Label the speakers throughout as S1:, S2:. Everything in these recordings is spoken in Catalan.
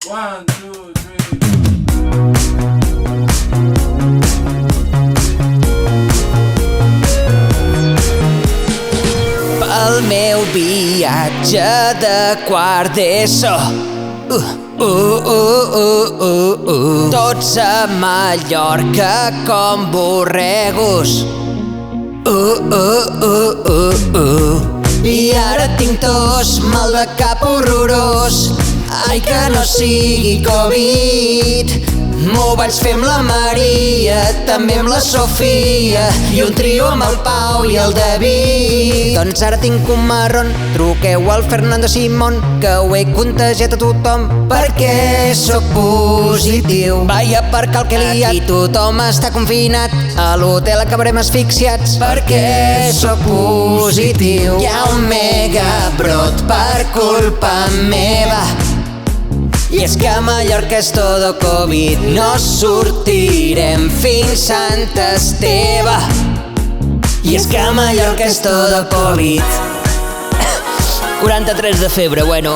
S1: 1, 2, 3.
S2: Pel meu viatge de quart d'ESO. Tots a Mallorca com borregos. I ara tinc tos, mal de cap horrorós. Ai, que no sigui Covid. M'ho vaig fer amb la Maria, també amb la Sofia, i un trio amb el Pau i el David. Doncs ara tinc un marron, truqueu al Fernando Simón, que ho he contagiat a tothom, perquè sóc positiu. Vaja per cal que liat, aquí tothom està confinat, a l'hotel acabarem asfixiats, perquè sóc positiu. Hi ha un megabrot per culpa meva, i és que a Mallorca és todo Covid. No sortirem fins Sant Esteve, i és que a Mallorca és todo Covid. 43 de febre, bueno.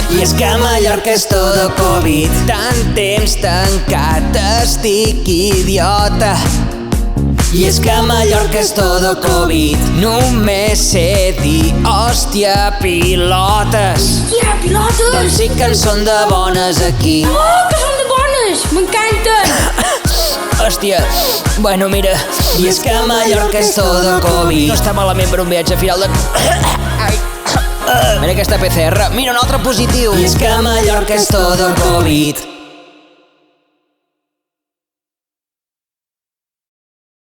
S2: I és que a Mallorca és todo Covid. Tant temps tancat, estic idiota. I és que a Mallorca és todo Covid. Només sé dir, hòstia, pilotes.
S3: Hòstia, pilotes!
S2: Doncs sí que en són de bones aquí.
S3: Oh, que són de bones! M'encanten!
S2: Hòstia, bueno, mira. I és que a Mallorca és todo Covid. No està malament per un viatge final de... Ai. Mira aquesta PCR. Mira, un altre positiu. I és que a Mallorca és todo Covid.